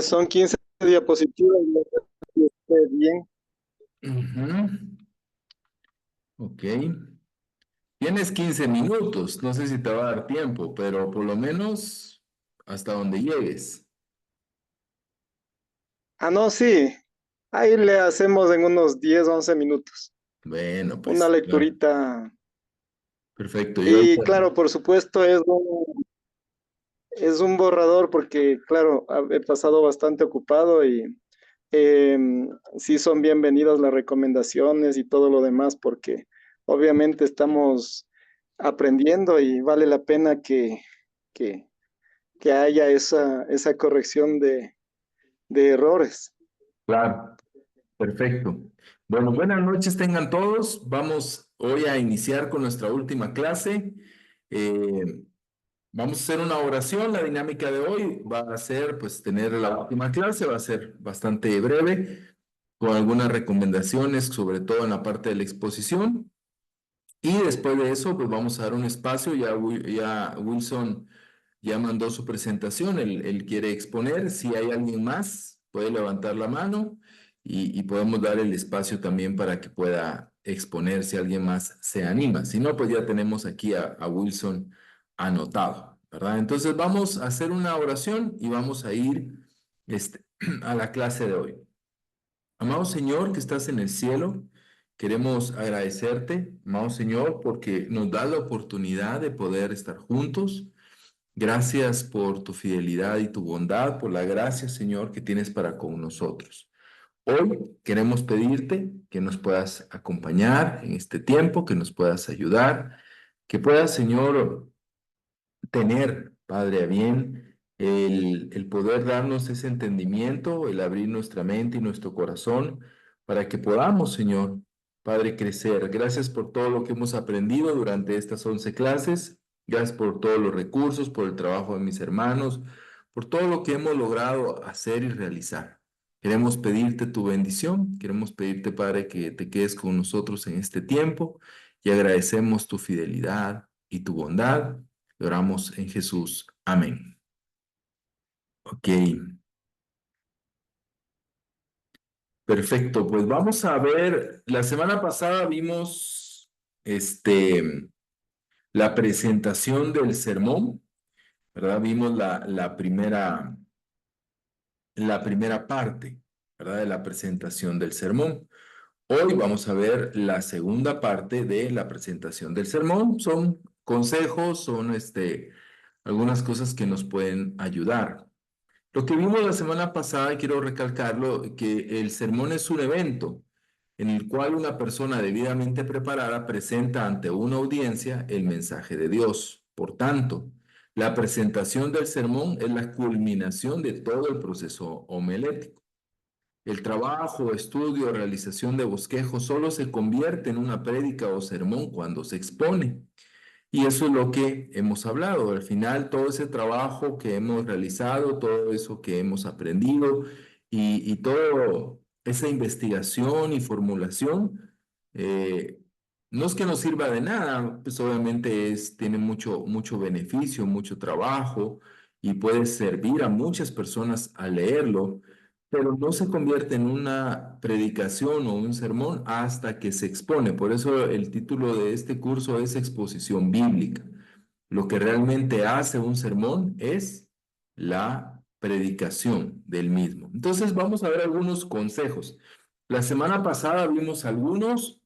Son 15 diapositivas, no sé si esté bien. Ujú. Ok. Tienes 15 minutos, no sé si te va a dar tiempo, pero por lo menos hasta donde llegues. Ah, no, sí. Ahí le hacemos en unos 10, 11 minutos. Bueno, Una pues, claro. lecturita. Perfecto. Yo Y ahorita- claro, por supuesto, es un borrador porque, claro, he pasado bastante ocupado y sí son bienvenidas las recomendaciones y todo lo demás porque obviamente estamos aprendiendo y vale la pena que, que haya esa corrección de errores. Claro, perfecto. Bueno, buenas noches tengan todos. Vamos hoy a iniciar con nuestra última clase. Eh, Vamos a hacer una oración. La dinámica de hoy va a ser, pues, tener la última clase, va a ser bastante breve, con algunas recomendaciones, sobre todo en la parte de la exposición. Y después de eso, pues vamos a dar un espacio. Ya Wilson ya mandó su presentación, él quiere exponer. Si hay alguien más, puede levantar la mano y podemos dar el espacio también para que pueda exponer si alguien más se anima. Si no, pues ya tenemos aquí a Wilson anotado, ¿verdad? Entonces vamos a hacer una oración y vamos a ir a la clase de hoy. Amado Señor que estás en el cielo, queremos agradecerte, amado Señor, porque nos da la oportunidad de poder estar juntos. Gracias por tu fidelidad y tu bondad, por la gracia, Señor, que tienes para con nosotros. Hoy queremos pedirte que nos puedas acompañar en este tiempo, que nos puedas ayudar, que puedas, Señor, tener, Padre, a bien el poder darnos ese entendimiento, el abrir nuestra mente y nuestro corazón para que podamos, Señor, Padre, crecer. Gracias por todo lo que hemos aprendido durante estas 11 clases. Gracias por todos los recursos, por el trabajo de mis hermanos, por todo lo que hemos logrado hacer y realizar. Queremos pedirte tu bendición, queremos pedirte, Padre, que te quedes con nosotros en este tiempo y agradecemos tu fidelidad y tu bondad. Oramos en Jesús. Amén. Ok, perfecto. Pues vamos a ver, la semana pasada vimos la presentación del sermón, ¿verdad? Vimos la primera parte, ¿verdad? De la presentación del sermón. Hoy vamos a ver la segunda parte de la presentación del sermón. Son consejos, son algunas cosas que nos pueden ayudar. Lo que vimos la semana pasada, y quiero recalcarlo, que el sermón es un evento en el cual una persona debidamente preparada presenta ante una audiencia el mensaje de Dios. Por tanto, la presentación del sermón es la culminación de todo el proceso homilético. El trabajo, estudio, realización de bosquejo solo se convierte en una prédica o sermón cuando se expone. Y eso es lo que hemos hablado. Al final, todo ese trabajo que hemos realizado, todo eso que hemos aprendido y toda esa investigación y formulación, eh, no es que nos sirva de nada, pues obviamente tiene mucho beneficio, mucho trabajo y puede servir a muchas personas al leerlo, pero no se convierte en una predicación o un sermón hasta que se expone. Por eso el título de este curso es Exposición Bíblica. Lo que realmente hace un sermón es la predicación del mismo. Entonces vamos a ver algunos consejos. La semana pasada vimos algunos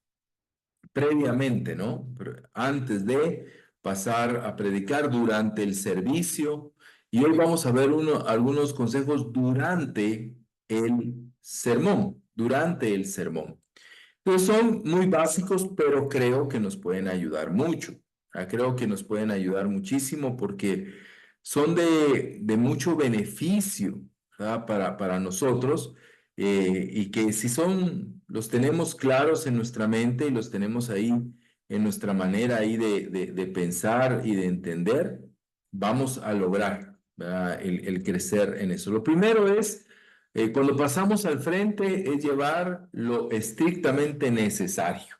previamente, ¿no? Antes de pasar a predicar durante el servicio. Y hoy vamos a ver algunos consejos durante el sermón, durante el sermón. Entonces son muy básicos, pero creo que nos pueden ayudar mucho. Creo que nos pueden ayudar muchísimo porque son de mucho beneficio, ¿verdad? Para nosotros y que si los tenemos claros en nuestra mente y los tenemos ahí en nuestra manera ahí de pensar y de entender, vamos a lograr, ¿verdad? El crecer en eso. Lo primero es cuando pasamos al frente es llevar lo estrictamente necesario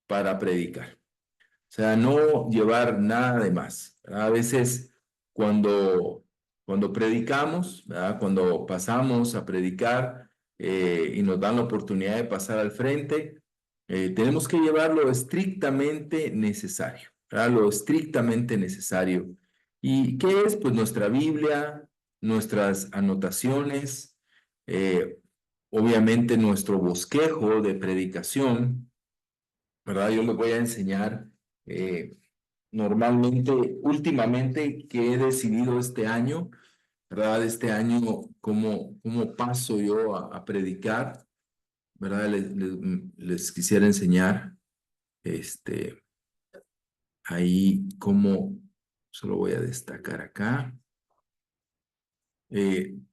para predicar. O sea, no llevar nada de más. ¿Verdad? A veces cuando, Cuando predicamos, ¿verdad? Cuando pasamos a predicar y nos dan la oportunidad de pasar al frente, tenemos que llevar lo estrictamente necesario, ¿verdad? Lo estrictamente necesario. ¿Y qué es? Pues nuestra Biblia, nuestras anotaciones, eh, obviamente nuestro bosquejo de predicación, ¿verdad? Yo les voy a enseñar normalmente, últimamente que he decidido este año, ¿verdad? Este año, cómo paso yo a predicar, ¿verdad? Les quisiera enseñar, este, ahí cómo, solo voy a destacar acá.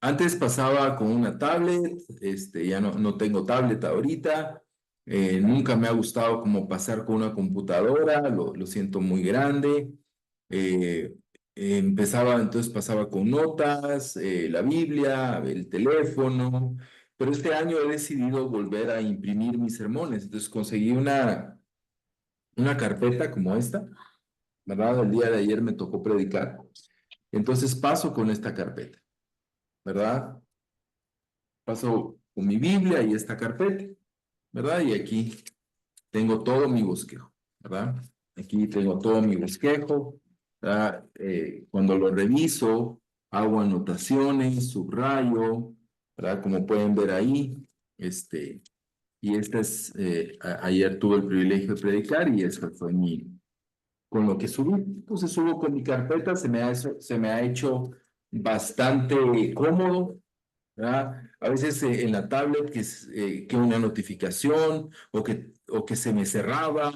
Antes pasaba con una tablet, ya no tengo tablet ahorita. Nunca me ha gustado como pasar con una computadora, lo siento muy grande. Eh, entonces pasaba con notas, la Biblia, el teléfono, pero este año he decidido volver a imprimir mis sermones. Entonces conseguí una carpeta como esta, ¿verdad? El día de ayer me tocó predicar. Entonces paso con esta carpeta, ¿verdad? Paso con mi Biblia y esta carpeta, ¿verdad? Y aquí tengo todo mi bosquejo, ¿verdad? Aquí tengo todo mi bosquejo, ¿verdad? Cuando lo reviso, hago anotaciones, subrayo, ¿verdad? Como pueden ver ahí, y ayer tuve el privilegio de predicar y esta fue con lo que subí. Entonces subo con mi carpeta, se me ha hecho bastante cómodo, ¿verdad? A veces en la tablet que una notificación o que se me cerraba,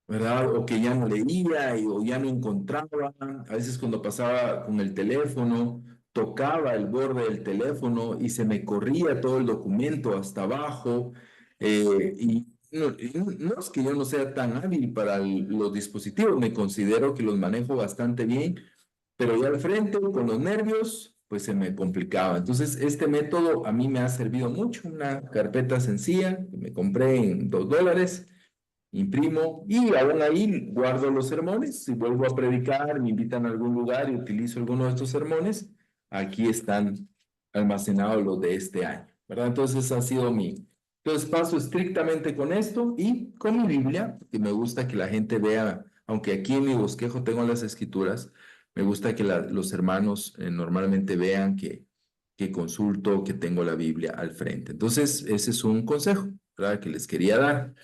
¿verdad? O que ya no leía o ya no encontraba. A veces cuando pasaba con el teléfono, tocaba el borde del teléfono y se me corría todo el documento hasta abajo. Y no es que yo no sea tan hábil para los dispositivos, me considero que los manejo bastante bien, pero ya al frente, con los nervios, pues se me complicaba. Entonces, este método a mí me ha servido mucho, una carpeta sencilla que me compré en $2, imprimo y aún ahí guardo los sermones. Si vuelvo a predicar, me invitan a algún lugar y utilizo alguno de estos sermones, aquí están almacenados los de este año, ¿verdad? Entonces, ha sido Entonces, paso estrictamente con esto y con mi Biblia, que me gusta que la gente vea, aunque aquí en mi bosquejo tengo las escrituras, me gusta que los hermanos normalmente vean que consulto, que tengo la Biblia al frente. Entonces, ese es un consejo, ¿verdad? Que les quería dar.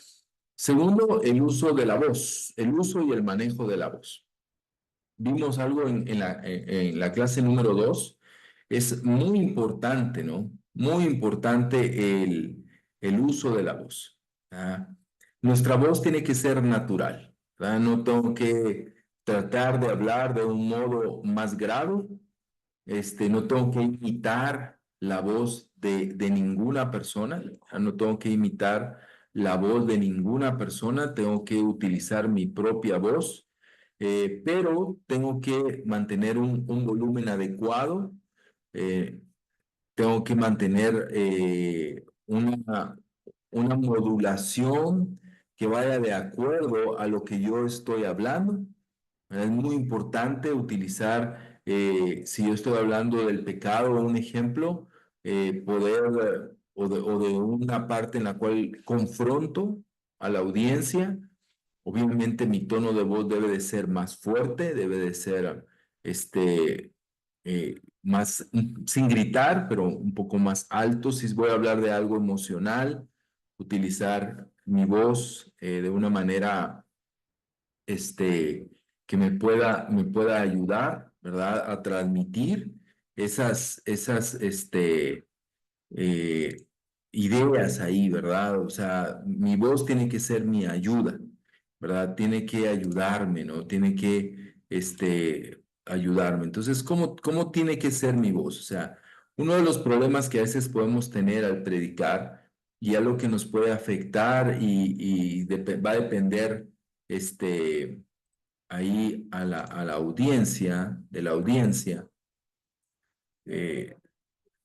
Segundo, el uso de la voz, el uso y el manejo de la voz. Vimos algo en la clase número 2. Es muy importante, ¿no? Muy importante el uso de la voz. ¿Ah? Nuestra voz tiene que ser natural, ¿verdad? No tengo que tratar de hablar de un modo más grave. No tengo que imitar la voz de ninguna persona, no tengo que imitar la voz de ninguna persona, tengo que utilizar mi propia voz, pero tengo que mantener un volumen adecuado, eh, tengo que mantener una modulación que vaya de acuerdo a lo que yo estoy hablando. Es muy importante utilizar, si yo estoy hablando del pecado, un ejemplo, poder o de una parte en la cual confronto a la audiencia. Obviamente mi tono de voz debe de ser más fuerte, debe de ser más, sin gritar, pero un poco más alto. Si voy a hablar de algo emocional, utilizar mi voz de una manera este, que me pueda ayudar, ¿verdad? A transmitir esas eh, ideas ahí, ¿verdad? O sea, mi voz tiene que ser mi ayuda, ¿verdad? Tiene que ayudarme, ¿no? Tiene que, ayudarme. Entonces, ¿cómo tiene que ser mi voz? O sea, uno de los problemas que a veces podemos tener al predicar y algo que nos puede afectar y va a depender, ahí a la audiencia, de la audiencia. eh,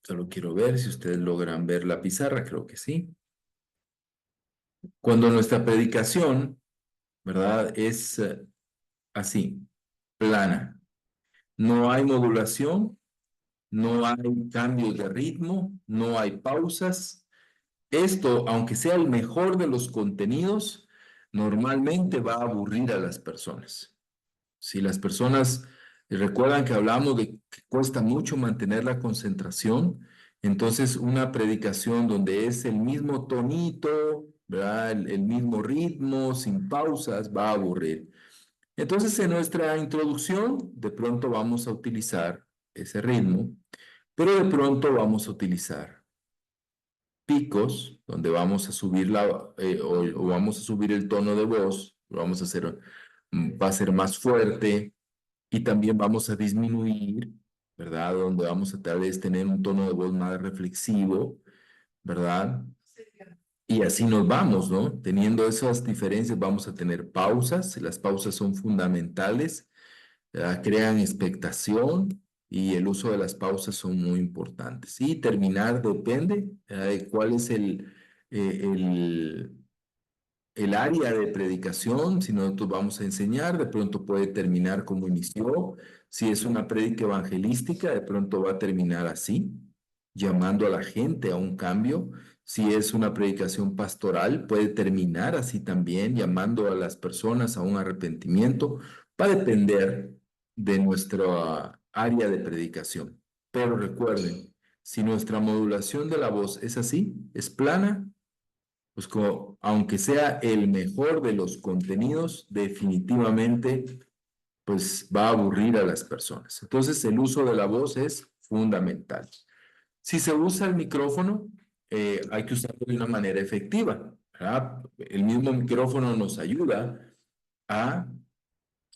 Solo quiero ver si ustedes logran ver la pizarra, creo que sí. Cuando nuestra predicación, ¿verdad? Es así, plana. No hay modulación, no hay cambios de ritmo, no hay pausas. Esto, aunque sea el mejor de los contenidos, normalmente va a aburrir a las personas. Si las personas recuerdan que hablamos de que cuesta mucho mantener la concentración, entonces una predicación donde es el mismo tonito, ¿verdad? El mismo ritmo, sin pausas, va a aburrir. Entonces, en nuestra introducción, de pronto vamos a utilizar ese ritmo, pero de pronto vamos a utilizar picos, donde vamos a subir o vamos a subir el tono de voz, lo vamos a hacer, va a ser más fuerte, y también vamos a disminuir, ¿verdad? Donde vamos a tal vez tener un tono de voz más reflexivo, ¿verdad? Y así nos vamos, ¿no? Teniendo esas diferencias, vamos a tener pausas, y las pausas son fundamentales, crean expectación y el uso de las pausas son muy importantes. Y terminar depende de cuál es eh, el, el área de predicación. Si nosotros vamos a enseñar, de pronto puede terminar como inició. Si es una prédica evangelística, de pronto va a terminar así, llamando a la gente a un cambio. Si es una predicación pastoral, puede terminar así también, llamando a las personas a un arrepentimiento. Va a depender de nuestra área de predicación. Pero recuerden, si nuestra modulación de la voz es así, es plana, pues como, aunque sea el mejor de los contenidos, definitivamente pues va a aburrir a las personas. Entonces el uso de la voz es fundamental. Si se usa el micrófono, hay que usarlo de una manera efectiva, ¿verdad? El mismo micrófono nos ayuda a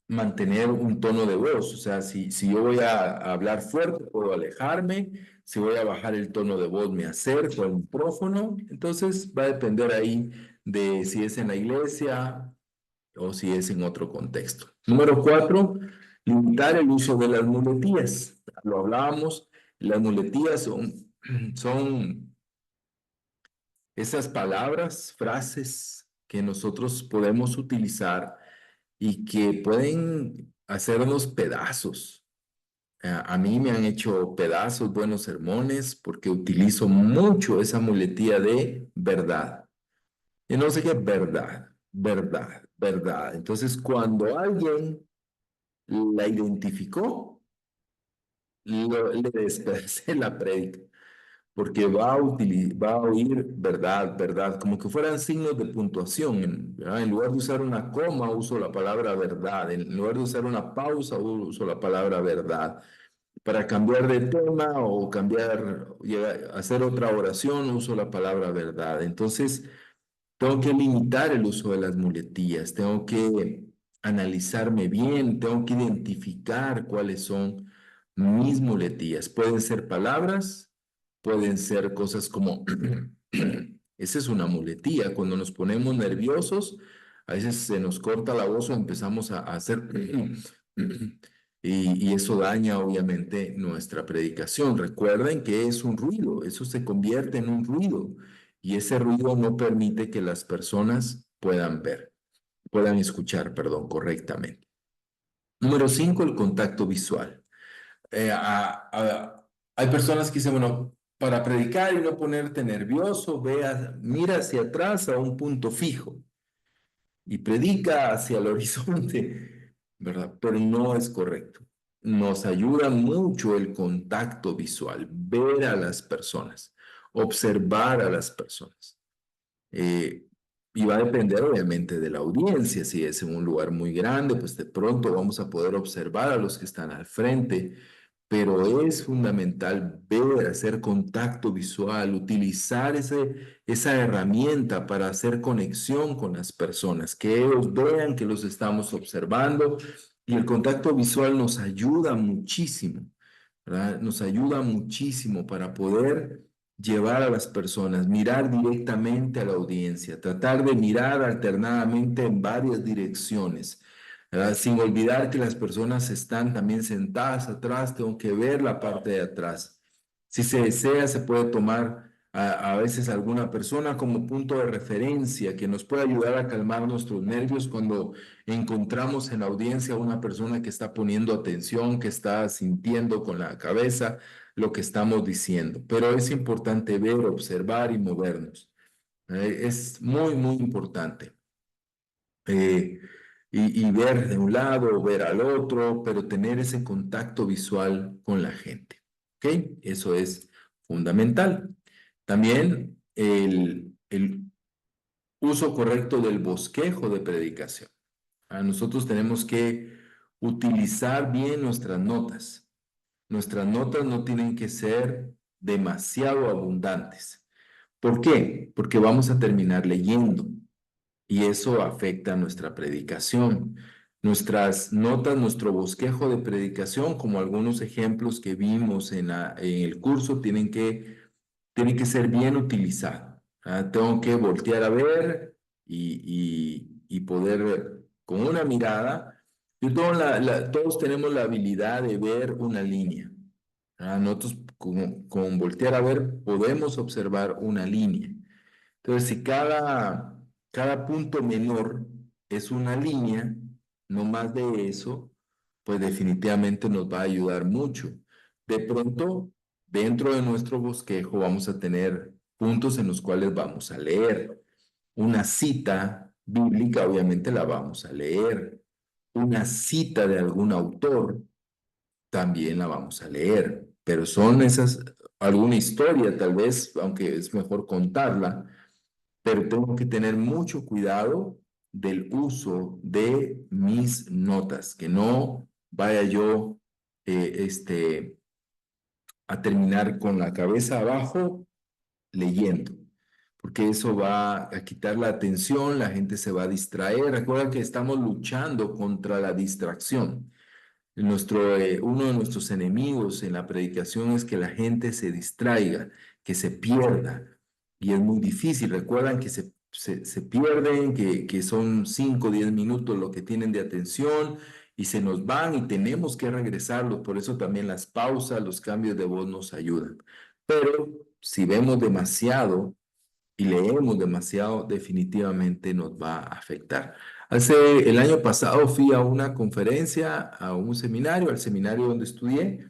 mantener un tono de voz. O sea, si yo voy a hablar fuerte, puedo alejarme. Si voy a bajar el tono de voz, me acerco al micrófono. Entonces va a depender ahí de si es en la iglesia o si es en otro contexto. Número 4, limitar el uso de las muletillas. Lo hablábamos, las muletillas son esas palabras, frases que nosotros podemos utilizar y que pueden hacernos pedazos. A mí me han hecho pedazos buenos sermones porque utilizo mucho esa muletilla de verdad. Y no sé qué, verdad, verdad, verdad. Entonces, cuando alguien la identificó, le despedacé la prédica, porque va a oír verdad, verdad, como que fueran signos de puntuación, ¿verdad? En lugar de usar una coma, uso la palabra verdad. En lugar de usar una pausa, uso la palabra verdad. Para cambiar de tema o hacer otra oración, uso la palabra verdad. Entonces, tengo que limitar el uso de las muletillas, tengo que analizarme bien, tengo que identificar cuáles son mis muletillas. Pueden ser palabras, pueden ser cosas como, esa es una muletilla. Cuando nos ponemos nerviosos, a veces se nos corta la voz o empezamos a hacer, y eso daña obviamente nuestra predicación. Recuerden que es un ruido, eso se convierte en un ruido y ese ruido no permite que las personas puedan escuchar, perdón, correctamente. Número 5, el contacto visual. Hay personas que dicen, bueno, para predicar y no ponerte nervioso, mira hacia atrás a un punto fijo y predica hacia el horizonte, ¿verdad? Pero no es correcto. Nos ayuda mucho el contacto visual, ver a las personas, observar a las personas. Eh, y va a depender obviamente de la audiencia. Si es en un lugar muy grande, pues de pronto vamos a poder observar a los que están al frente, pero es fundamental ver, hacer contacto visual, utilizar esa herramienta para hacer conexión con las personas, que ellos vean que los estamos observando, y el contacto visual nos ayuda muchísimo, ¿verdad? Nos ayuda muchísimo para poder llevar a las personas, mirar directamente a la audiencia, tratar de mirar alternadamente en varias direcciones, ¿verdad? Sin olvidar que las personas están también sentadas atrás, tengo que ver la parte de atrás. Si se desea, se puede tomar a veces alguna persona como punto de referencia que nos puede ayudar a calmar nuestros nervios cuando encontramos en la audiencia a una persona que está poniendo atención, que está sintiendo con la cabeza. lo que estamos diciendo, pero es importante ver, observar y movernos. Es muy, muy importante. Eh, y ver de un lado, ver al otro, pero tener ese contacto visual con la gente. ¿Ok? Eso es fundamental. También el uso correcto del bosquejo de predicación. Nosotros tenemos que utilizar bien nuestras notas. Nuestras notas no tienen que ser demasiado abundantes. ¿Por qué? Porque vamos a terminar leyendo y eso afecta nuestra predicación. Nuestras notas, nuestro bosquejo de predicación, como algunos ejemplos que vimos en el curso, tiene que ser bien utilizado. Tengo que voltear a ver y poder ver con una mirada. Todos tenemos la habilidad de ver una línea. Nosotros con voltear a ver podemos observar una línea. Entonces, si cada punto menor es una línea, no más de eso, pues definitivamente nos va a ayudar mucho. De pronto, dentro de nuestro bosquejo vamos a tener puntos en los cuales vamos a leer. Una cita bíblica, obviamente la vamos a leer. Una cita de algún autor, también la vamos a leer. Pero son esas, alguna historia tal vez, aunque es mejor contarla, pero tengo que tener mucho cuidado del uso de mis notas, que no vaya yo a terminar con la cabeza abajo leyendo, porque eso va a quitar la atención, la gente se va a distraer. Recuerda que estamos luchando contra la distracción. Uno de nuestros enemigos en la predicación es que la gente se distraiga, que se pierda. Y es muy difícil. Recuerdan que se pierden, que son 5 o 10 minutos lo que tienen de atención y se nos van y tenemos que regresarlos. Por eso también las pausas, los cambios de voz nos ayudan. Pero si vemos demasiado, y leemos demasiado, definitivamente nos va a afectar. El año pasado fui a una conferencia, a un seminario, al seminario donde estudié,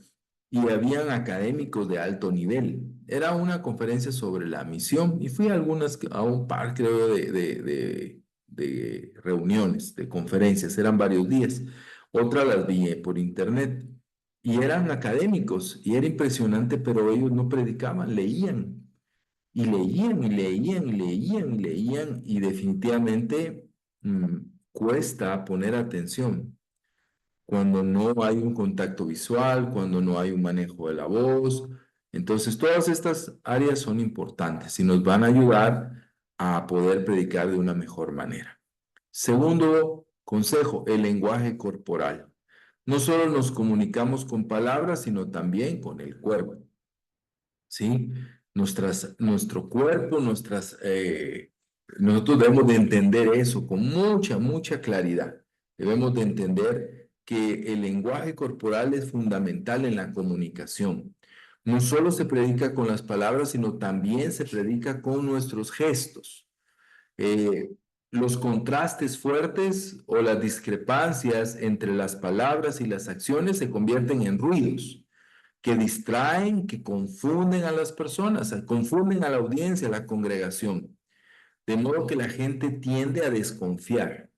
y habían académicos de alto nivel. Era una conferencia sobre la misión y fui a un par, creo, de reuniones, de conferencias, eran varios días. Otras las vi por internet y eran académicos y era impresionante, pero ellos no predicaban, leían. Y leían y leían y leían y leían y definitivamente cuesta poner atención cuando no hay un contacto visual, cuando no hay un manejo de la voz. Entonces, todas estas áreas son importantes y nos van a ayudar a poder predicar de una mejor manera. Segundo consejo, el lenguaje corporal. No solo nos comunicamos con palabras, sino también con el cuerpo. ¿Sí? Nuestro cuerpo, nosotros debemos de entender eso con mucha, mucha claridad. Debemos de entender que el lenguaje corporal es fundamental en la comunicación. No solo se predica con las palabras, sino también se predica con nuestros gestos. Eh, los contrastes fuertes o las discrepancias entre las palabras y las acciones se convierten en ruidos que distraen, que confunden a las personas, confunden a la audiencia, a la congregación. De modo que la gente tiende a desconfiar.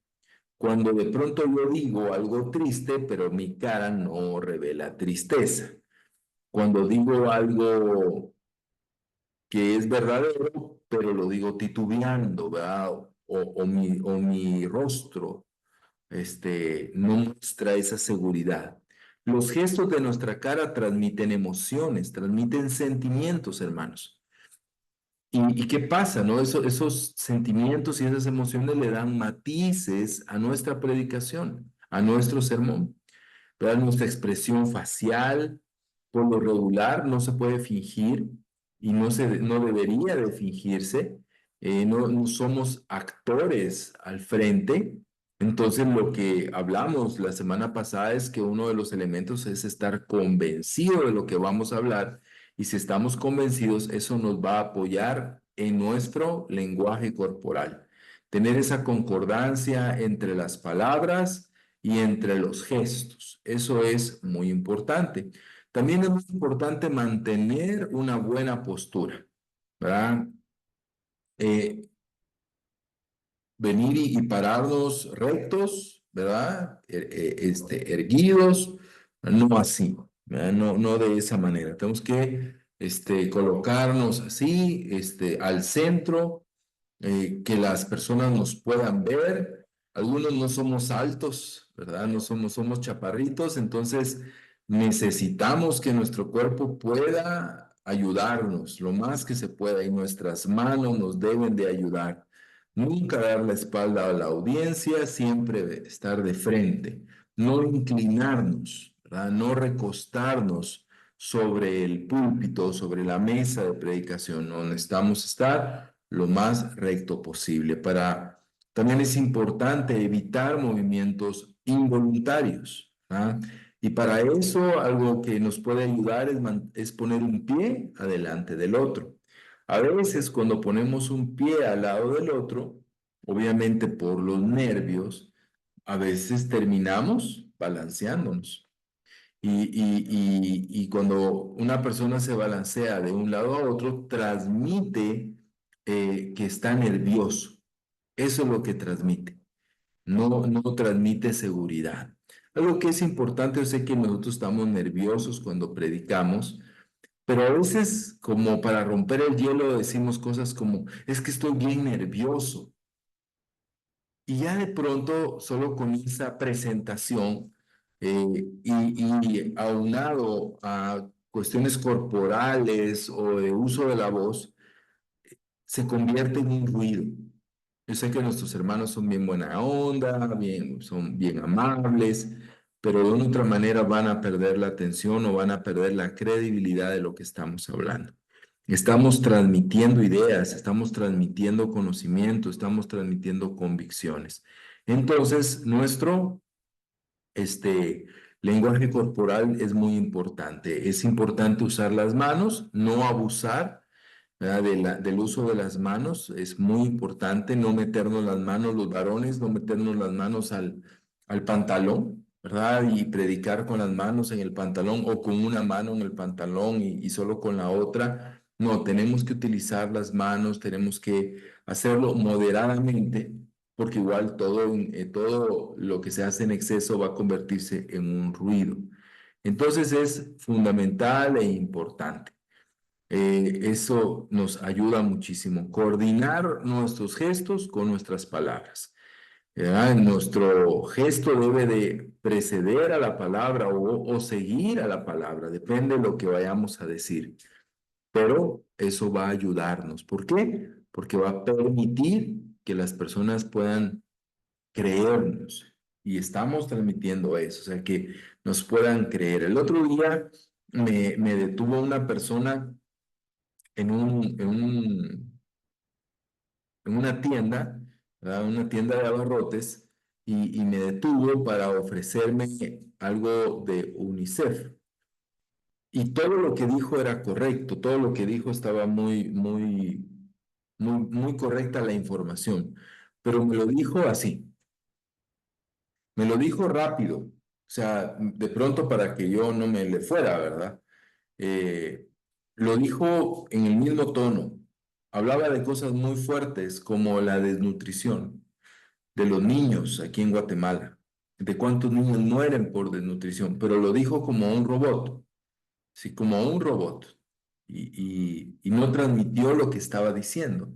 Cuando de pronto yo digo algo triste, pero mi cara no revela tristeza. Cuando digo algo que es verdadero, pero lo digo titubeando, ¿verdad? O mi rostro no muestra esa seguridad. Los gestos de nuestra cara transmiten emociones, transmiten sentimientos, hermanos. ¿Y qué pasa, no? Esos sentimientos y esas emociones le dan matices a nuestra predicación, a nuestro sermón. ¿Verdad? Nuestra expresión facial, por lo regular, no se puede fingir y no debería de fingirse. No somos actores al frente. Entonces, lo que hablamos la semana pasada es que uno de los elementos es estar convencido de lo que vamos a hablar. Y si estamos convencidos, eso nos va a apoyar en nuestro lenguaje corporal. Tener esa concordancia entre las palabras y entre los gestos. Eso es muy importante. También es muy importante mantener una buena postura, ¿verdad? Eh, Venir y pararnos rectos, ¿verdad? Erguidos, no así, ¿verdad? No, no de esa manera. Tenemos que colocarnos así, al centro, que las personas nos puedan ver. Algunos no somos altos, ¿verdad? No somos chaparritos, entonces necesitamos que nuestro cuerpo pueda ayudarnos lo más que se pueda y nuestras manos nos deben de ayudar. Nunca dar la espalda a la audiencia, siempre estar de frente, no inclinarnos, ¿verdad? No recostarnos sobre el púlpito, sobre la mesa de predicación. No necesitamos estar lo más recto posible. También es importante evitar movimientos involuntarios, ¿ah? Y para eso algo que nos puede ayudar es poner un pie adelante del otro. A veces cuando ponemos un pie al lado del otro, obviamente por los nervios, a veces terminamos balanceándonos. Y cuando una persona se balancea de un lado a otro, transmite que está nervioso. Eso es lo que transmite. No transmite seguridad. Algo que es importante, yo sé que nosotros estamos nerviosos cuando predicamos, pero a veces como para romper el hielo decimos cosas como, es que estoy bien nervioso. Y ya de pronto, solo con esa presentación y aunado a cuestiones corporales o de uso de la voz, se convierte en un ruido. Yo sé que nuestros hermanos son bien buena onda, son bien amables, pero de una u otra manera van a perder la atención o van a perder la credibilidad de lo que estamos hablando. Estamos transmitiendo ideas, estamos transmitiendo conocimiento, estamos transmitiendo convicciones. Entonces, nuestro lenguaje corporal es muy importante. Es importante usar las manos, no abusar, ¿verdad? Del uso de las manos. Es muy importante no meternos las manos, los varones, no meternos las manos al pantalón, ¿verdad? Y predicar con las manos en el pantalón o con una mano en el pantalón y solo con la otra. No, tenemos que utilizar las manos, tenemos que hacerlo moderadamente, porque igual todo lo que se hace en exceso va a convertirse en un ruido. Entonces es fundamental e importante. Eso nos ayuda muchísimo. Coordinar nuestros gestos con nuestras palabras. ¿Verdad? Nuestro gesto debe de preceder a la palabra o seguir a la palabra, depende de lo que vayamos a decir. Pero eso va a ayudarnos. ¿Por qué? Porque va a permitir que las personas puedan creernos. Y estamos transmitiendo eso, o sea, que nos puedan creer. El otro día me detuvo una persona en una tienda, ¿verdad? Una tienda de abarrotes, y me detuvo para ofrecerme algo de UNICEF. Y todo lo que dijo era correcto, todo lo que dijo estaba muy correcta la información, pero me lo dijo así, me lo dijo rápido, o sea, de pronto para que yo no me le fuera, ¿verdad? eh, lo dijo en el mismo tono. Hablaba de cosas muy fuertes como la desnutrición de los niños aquí en Guatemala, de cuántos niños mueren por desnutrición, pero lo dijo como a un robot, sí, como a un robot, y no transmitió lo que estaba diciendo.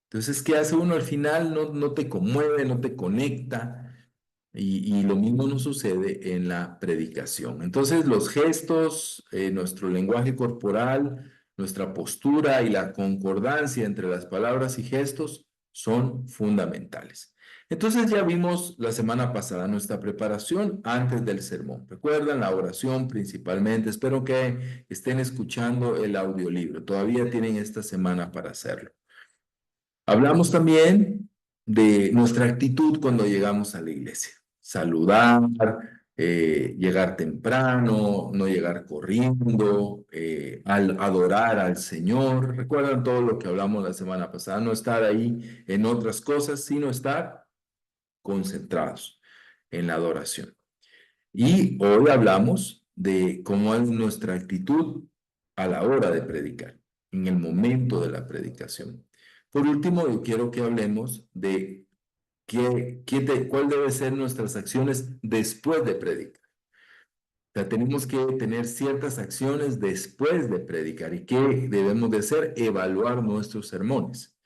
Entonces, ¿qué hace uno al final? No te conmueve, no te conecta. Y lo mismo nos sucede en la predicación. Entonces, los gestos, nuestro lenguaje corporal, nuestra postura y la concordancia entre las palabras y gestos son fundamentales. Entonces, ya vimos la semana pasada nuestra preparación antes del sermón. Recuerdan la oración principalmente. Espero que estén escuchando el audiolibro. Todavía tienen esta semana para hacerlo. Hablamos también de nuestra actitud cuando llegamos a la iglesia. Saludar, llegar temprano, no llegar corriendo, al adorar al Señor. ¿Recuerdan todo lo que hablamos la semana pasada? No estar ahí en otras cosas, sino estar concentrados en la adoración. Y hoy hablamos de cómo es nuestra actitud a la hora de predicar, en el momento de la predicación. Por último, yo quiero que hablemos de cuál debe ser nuestras acciones después de predicar. O sea, tenemos que tener ciertas acciones después de predicar. ¿Y qué debemos de hacer? Evaluar nuestros sermones.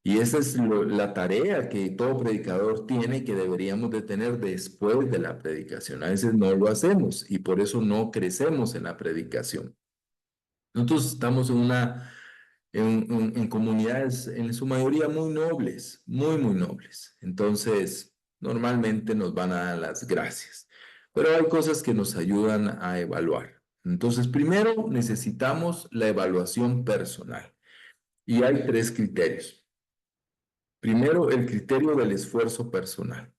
Y esa es la tarea que todo predicador tiene y que deberíamos de tener después de la predicación. A veces no lo hacemos y por eso no crecemos en la predicación. Nosotros estamos en comunidades en su mayoría muy nobles, muy nobles. Entonces, normalmente nos van a dar las gracias. Pero hay cosas que nos ayudan a evaluar. Entonces, primero necesitamos la evaluación personal. Y hay tres criterios. Primero, el criterio del esfuerzo personal.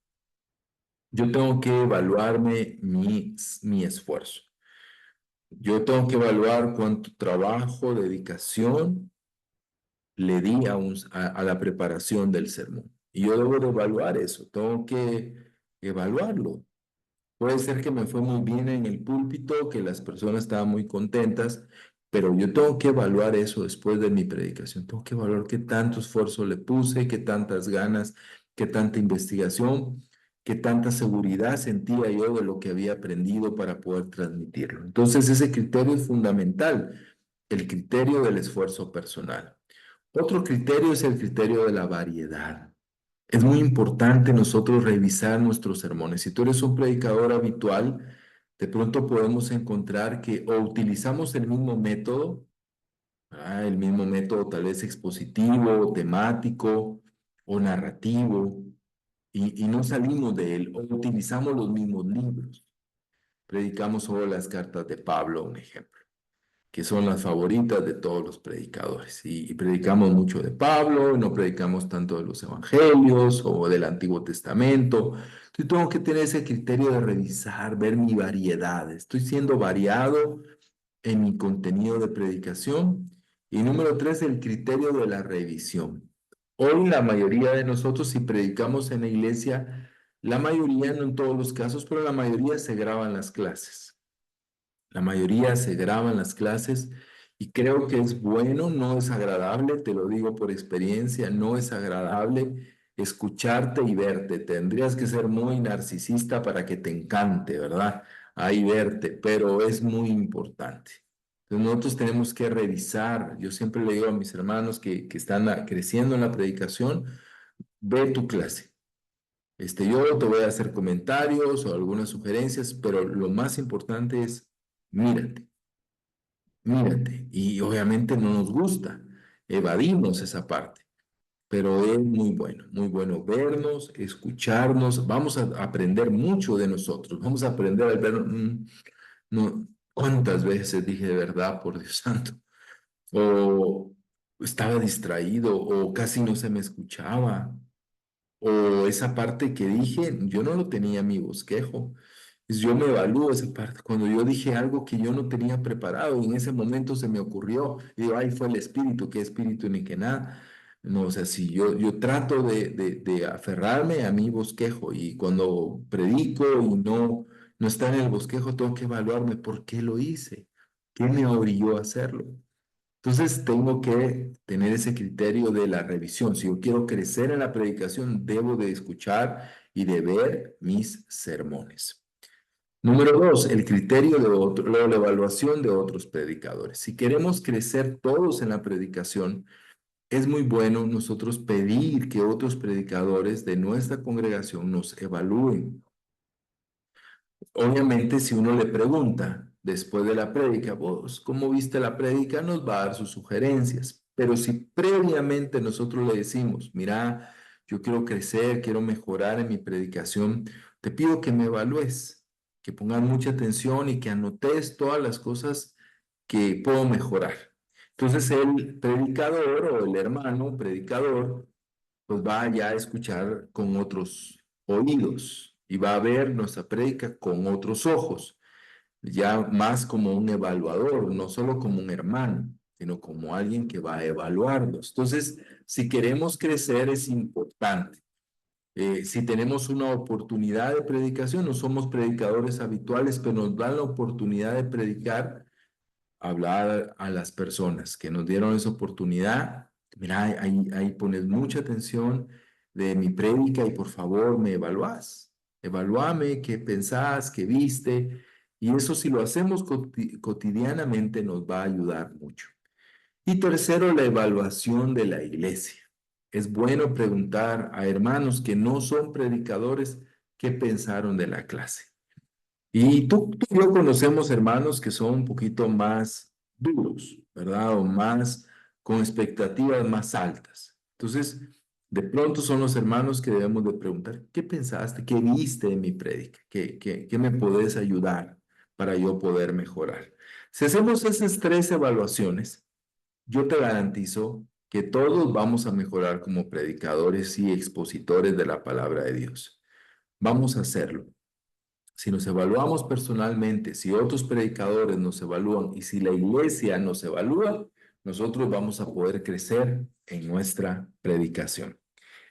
Yo tengo que evaluarme mi esfuerzo. Yo tengo que evaluar cuánto trabajo, dedicación le di a la preparación del sermón. Y yo debo de evaluar eso, tengo que evaluarlo. Puede ser que me fue muy bien en el púlpito, que las personas estaban muy contentas, pero yo tengo que evaluar eso después de mi predicación. Tengo que evaluar qué tanto esfuerzo le puse, qué tantas ganas, qué tanta investigación, qué tanta seguridad sentía yo de lo que había aprendido para poder transmitirlo. Entonces, ese criterio es fundamental, el criterio del esfuerzo personal. Otro criterio es el criterio de la variedad. Es muy importante nosotros revisar nuestros sermones. Si tú eres un predicador habitual, de pronto podemos encontrar que o utilizamos el mismo método, el mismo método tal vez expositivo, temático o narrativo, y no salimos de él, o utilizamos los mismos libros. Predicamos sobre las cartas de Pablo, un ejemplo, que son las favoritas de todos los predicadores. Y predicamos mucho de Pablo, no predicamos tanto de los evangelios o del Antiguo Testamento. Entonces tengo que tener ese criterio de revisar, ver mi variedad. Estoy siendo variado en mi contenido de predicación. Y número tres, el criterio de la revisión. Hoy la mayoría de nosotros, si predicamos en la iglesia, la mayoría, no en todos los casos, pero la mayoría se graban las clases. La mayoría se graban las clases y creo que es bueno, no es agradable, te lo digo por experiencia, no es agradable escucharte y verte. Tendrías que ser muy narcisista para que te encante, ¿verdad? Ahí verte, pero es muy importante. Entonces nosotros tenemos que revisar. Yo siempre le digo a mis hermanos que están creciendo en la predicación, ve tu clase. Yo te voy a hacer comentarios o algunas sugerencias, pero lo más importante es mírate, mírate. Y obviamente no nos gusta, evadimos esa parte, pero es muy bueno vernos, escucharnos, vamos a aprender mucho de nosotros, vamos a aprender al ver, no, cuántas veces dije de verdad, por Dios santo, o estaba distraído, o casi no se me escuchaba. O esa parte que dije, yo no lo tenía en mi bosquejo. Yo me evalúo esa parte. Cuando yo dije algo que yo no tenía preparado, y en ese momento se me ocurrió, y digo, ay, fue el espíritu, qué espíritu ni qué nada. No, o sea, si yo trato de aferrarme a mi bosquejo, y cuando predico y no está en el bosquejo, tengo que evaluarme por qué lo hice, qué me orilló a hacerlo. Entonces tengo que tener ese criterio de la revisión. Si yo quiero crecer en la predicación, debo de escuchar y de ver mis sermones. Número dos, el criterio la evaluación de otros predicadores. Si queremos crecer todos en la predicación, es muy bueno nosotros pedir que otros predicadores de nuestra congregación nos evalúen. Obviamente, si uno le pregunta después de la prédica, vos, ¿cómo viste la prédica? Nos va a dar sus sugerencias. Pero si previamente nosotros le decimos, mira, yo quiero crecer, quiero mejorar en mi predicación, te pido que me evalúes, que pongas mucha atención y que anotes todas las cosas que puedo mejorar. Entonces el predicador o el hermano predicador pues va ya a escuchar con otros oídos y va a ver nuestra prédica con otros ojos, ya más como un evaluador, no solo como un hermano, sino como alguien que va a evaluarnos. Entonces, si queremos crecer es importante Si tenemos una oportunidad de predicación, no somos predicadores habituales, pero nos dan la oportunidad de predicar, hablar a las personas que nos dieron esa oportunidad. Mira, ahí pones mucha atención de mi prédica y por favor me evalúas. Evalúame qué pensás, qué viste. Y eso si lo hacemos cotidianamente nos va a ayudar mucho. Y tercero, la evaluación de la iglesia. Es bueno preguntar a hermanos que no son predicadores qué pensaron de la clase. Y tú y yo conocemos hermanos que son un poquito más duros, ¿verdad? O más con expectativas más altas. Entonces, de pronto son los hermanos que debemos de preguntar, ¿qué pensaste? ¿Qué viste en mi prédica? ¿Qué me podés ayudar para yo poder mejorar? Si hacemos esas tres evaluaciones, yo te garantizo que todos vamos a mejorar como predicadores y expositores de la palabra de Dios. Vamos a hacerlo. Si nos evaluamos personalmente, si otros predicadores nos evalúan y si la iglesia nos evalúa, nosotros vamos a poder crecer en nuestra predicación.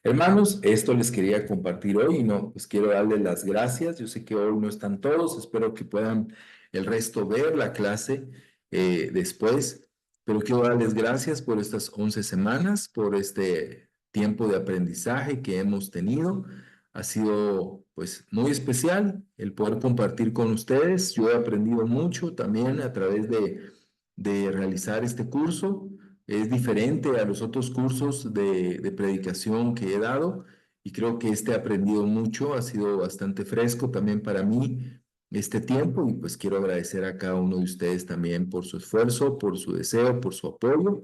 Hermanos, esto les quería compartir hoy y no, pues quiero darles las gracias. Yo sé que hoy no están todos, espero que puedan el resto ver la clase después, pero quiero darles gracias por estas 11 semanas, por este tiempo de aprendizaje que hemos tenido. Ha sido pues muy especial el poder compartir con ustedes. Yo he aprendido mucho también a través de realizar este curso. Es diferente a los otros cursos de predicación que he dado y creo que este he aprendido mucho, ha sido bastante fresco también para mí este tiempo y pues quiero agradecer a cada uno de ustedes también por su esfuerzo, por su deseo, por su apoyo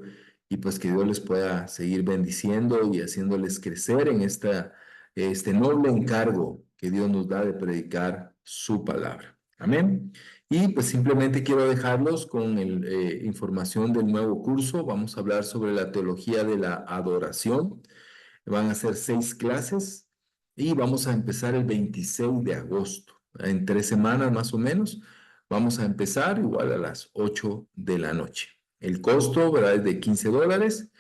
y pues que Dios les pueda seguir bendiciendo y haciéndoles crecer en este noble encargo que Dios nos da de predicar su palabra. Amén. Y pues simplemente quiero dejarlos con información del nuevo curso. Vamos a hablar sobre la teología de la adoración. Van a ser 6 clases y vamos a empezar el 26 de agosto. En 3 semanas más o menos. Vamos a empezar igual a las 8 de la noche. El costo, ¿verdad? Es de $15.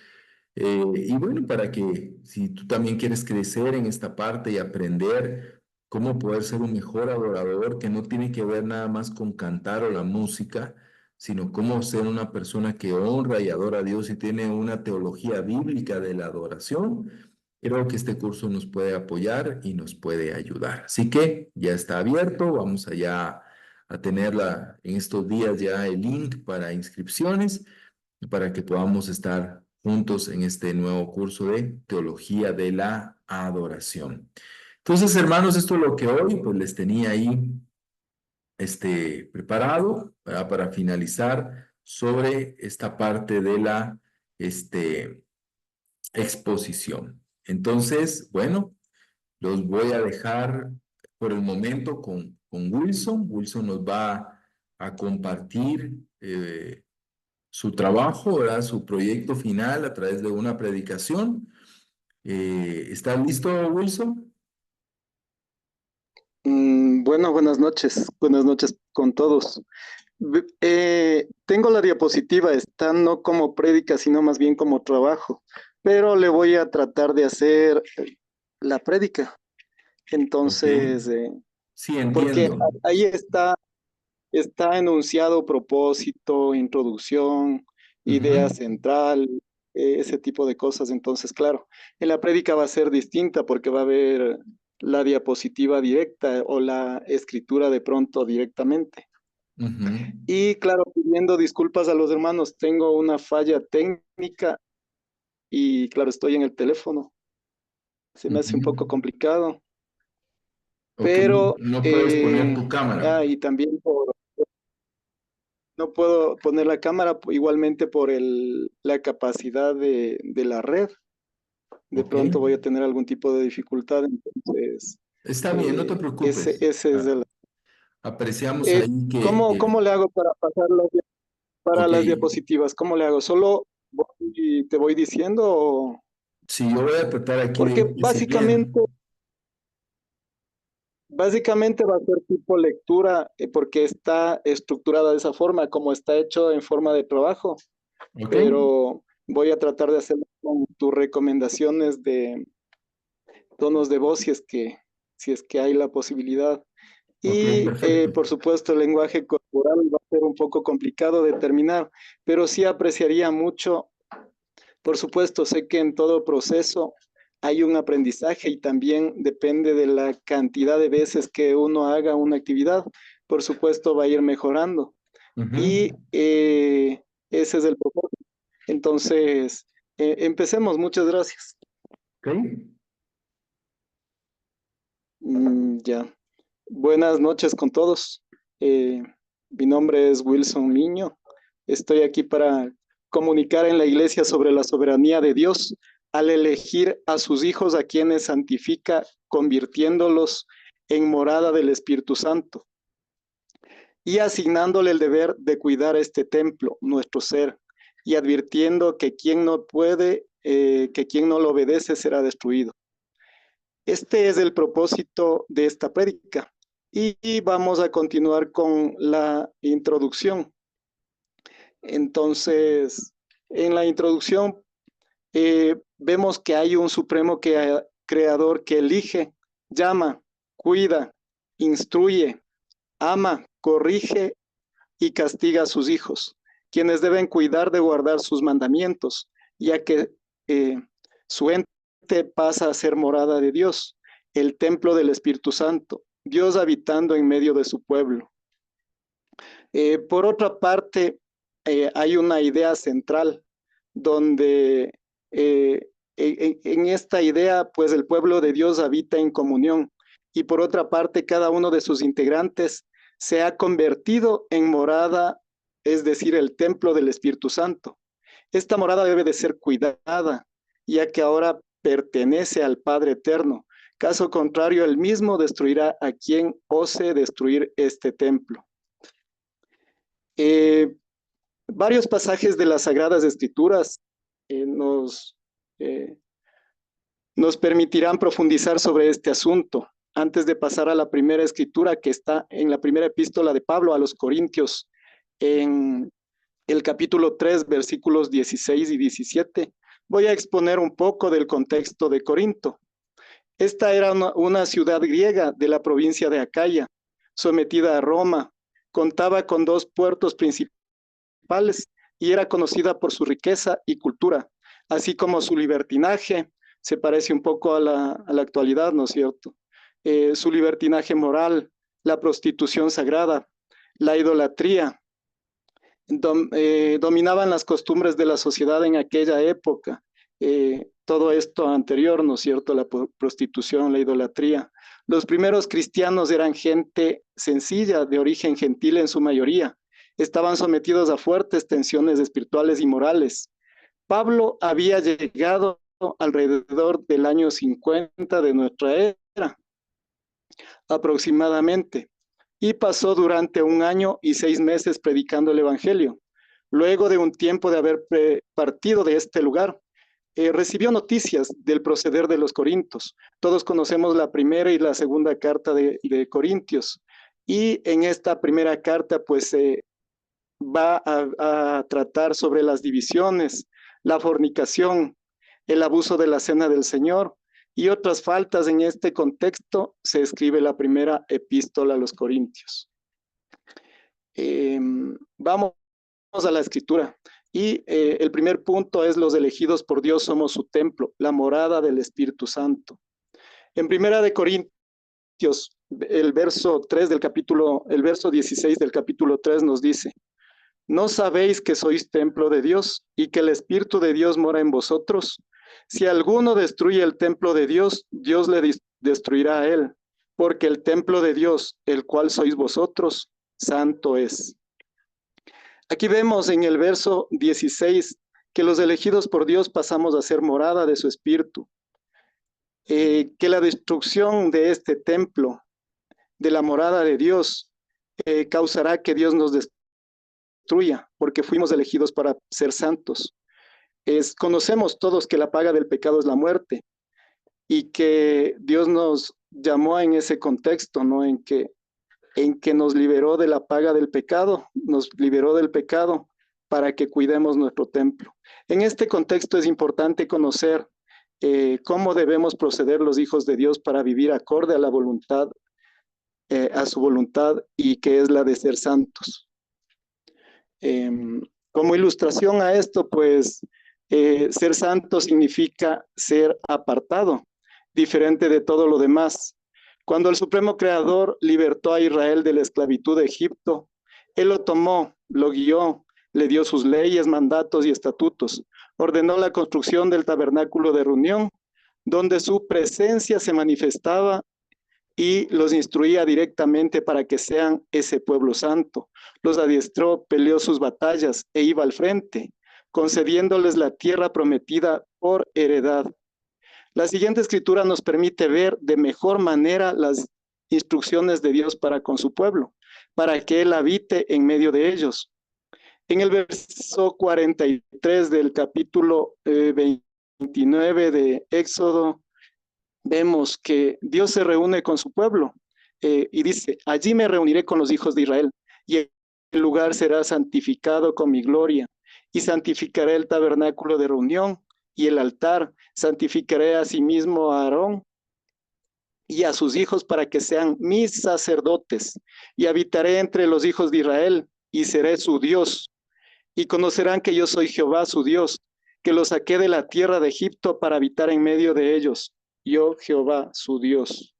Y bueno, para que si tú también quieres crecer en esta parte y aprender cómo poder ser un mejor adorador, que no tiene que ver nada más con cantar o la música, sino cómo ser una persona que honra y adora a Dios y tiene una teología bíblica de la adoración, creo que este curso nos puede apoyar y nos puede ayudar. Así que ya está abierto, vamos allá a tenerla en estos días ya el link para inscripciones para que podamos estar juntos en este nuevo curso de Teología de la Adoración. Entonces, hermanos, esto es lo que hoy pues les tenía ahí preparado para finalizar sobre esta parte de la exposición. Entonces, bueno, los voy a dejar por el momento con Wilson. Wilson nos va a compartir su trabajo, ¿verdad? Su proyecto final a través de una predicación. ¿Está listo, Wilson? Bueno, buenas noches con todos. Tengo la diapositiva, está no como prédica, sino más bien como trabajo, pero le voy a tratar de hacer la prédica. Ok. Entonces, Sí, porque entiendo. ahí está enunciado propósito, introducción, idea Ujú, central, ese tipo de cosas. Entonces, claro, en la prédica va a ser distinta porque va a haber la diapositiva directa o la escritura de pronto directamente. ujú, Y claro, pidiendo disculpas a los hermanos, tengo una falla técnica y claro, estoy en el teléfono. Se me hace un ujú. poco complicado, Ok, pero no puedes poner tu cámara. y también no puedo poner la cámara igualmente por la capacidad de la red. De Ok, pronto voy a tener algún tipo de dificultad, entonces está bien, no te ese, preocupes. ese es el... Apreciamos ahí ¿Cómo le hago para pasar para ok, las diapositivas? ¿Cómo le hago? ¿Solo te voy diciendo? si yo voy a tratar aquí de Porque ir siguiendo. básicamente va a ser tipo lectura, porque está estructurada de esa forma, como está hecho en forma de trabajo, Ok, pero voy a tratar de hacerlo con tus recomendaciones tonos de voz si es que hay la posibilidad. Ok, Y perfecto. por supuesto el lenguaje corporal va a ser un poco complicado de determinar, pero sí apreciaría mucho. Por supuesto, sé que en todo proceso hay un aprendizaje y también depende de la cantidad de veces que uno haga una actividad. Por supuesto, va a ir mejorando. Y Ujú. ese es el propósito. Entonces, empecemos. Muchas gracias. Ok. Ya. Buenas noches con todos. Eh, Mi nombre es Wilson Niño. Estoy aquí para comunicar en la iglesia sobre la soberanía de Dios al elegir a sus hijos a quienes santifica, convirtiéndolos en morada del Espíritu Santo y asignándole el deber de cuidar este templo, nuestro ser, y advirtiendo que quien no puede, que quien no lo obedece será destruido. Este es el propósito de esta prédica y vamos a continuar con la introducción. Entonces, en la introducción vemos que hay un supremo creador que elige, llama, cuida, instruye, ama, corrige y castiga a sus hijos, quienes deben cuidar de guardar sus mandamientos, ya que eh, su ente pasa a ser morada de Dios, el templo del Espíritu Santo, Dios habitando en medio de su pueblo. Por otra parte, hay una idea central donde en esta idea, pues el pueblo de Dios habita en comunión y por otra parte, cada uno de sus integrantes se ha convertido en morada, es decir, el templo del Espíritu Santo. Esta morada debe de ser cuidada, ya que ahora pertenece al Padre Eterno. Caso contrario, él mismo destruirá a quien ose destruir este templo. Eh, Varios pasajes de las Sagradas Escrituras eh, nos, eh, nos permitirán profundizar sobre este asunto. Antes de pasar a la primera escritura que está en la primera epístola de Pablo a los Corintios, en el capítulo 3, versículos 16 y 17, voy a exponer un poco del contexto de Corinto. Esta era una ciudad griega de la provincia de Acaya, sometida a Roma, contaba con dos puertos principales y era conocida por su riqueza y cultura, así como su libertinaje, se parece un poco a la actualidad, ¿no es cierto? Su libertinaje moral, la prostitución sagrada, la idolatría, dominaban las costumbres de la sociedad en aquella época. Todo esto anterior, ¿no es cierto? La prostitución, la idolatría. Los primeros cristianos eran gente sencilla, de origen gentil en su mayoría. Estaban sometidos a fuertes tensiones espirituales y morales. Pablo había llegado alrededor del año 50 de nuestra era, aproximadamente, y pasó durante 1 año y 6 meses predicando el Evangelio. Luego de un tiempo de haber partido de este lugar, recibió noticias del proceder de los corintios. Todos conocemos la primera y la segunda carta de Corintios. Y en esta primera carta, pues, va a tratar sobre las divisiones, la fornicación, el abuso de la cena del Señor y otras faltas. En este contexto se escribe la primera epístola a los Corintios. Vamos a la escritura. Y el primer punto es: los elegidos por Dios somos su templo, la morada del Espíritu Santo. En primera de Corintios, el verso 3 del capítulo, el verso 16 del capítulo 3 nos dice: ¿no sabéis que sois templo de Dios y que el Espíritu de Dios mora en vosotros? Si alguno destruye el templo de Dios, Dios le destruirá a él, porque el templo de Dios, el cual sois vosotros, santo es. Aquí vemos en el verso 16 que los elegidos por Dios pasamos a ser morada de su Espíritu, que la destrucción de este templo, de la morada de Dios, causará que Dios nos destruya, porque fuimos elegidos para ser santos. Conocemos todos que la paga del pecado es la muerte y que Dios nos llamó en ese contexto, ¿no? En que nos liberó de la paga del pecado, nos liberó del pecado para que cuidemos nuestro templo. En este contexto es importante conocer cómo debemos proceder los hijos de Dios para vivir acorde a la voluntad, a su voluntad, y que es la de ser santos. Como ilustración a esto, pues, ser santo significa ser apartado, diferente de todo lo demás. Cuando el Supremo Creador libertó a Israel de la esclavitud de Egipto, Él lo tomó, lo guió, le dio sus leyes, mandatos y estatutos, ordenó la construcción del tabernáculo de reunión, donde su presencia se manifestaba, y los instruía directamente para que sean ese pueblo santo. Los adiestró, peleó sus batallas e iba al frente, concediéndoles la tierra prometida por heredad. La siguiente escritura nos permite ver de mejor manera las instrucciones de Dios para con su pueblo, para que Él habite en medio de ellos. En el verso 43 del capítulo 29 de Éxodo, vemos que Dios se reúne con su pueblo y dice: allí me reuniré con los hijos de Israel, y el lugar será santificado con mi gloria, y santificaré el tabernáculo de reunión y el altar, santificaré asimismo a Aarón y a sus hijos para que sean mis sacerdotes, y habitaré entre los hijos de Israel, y seré su Dios, y conocerán que yo soy Jehová su Dios, que los saqué de la tierra de Egipto para habitar en medio de ellos. Yo, Jehová, su Dios.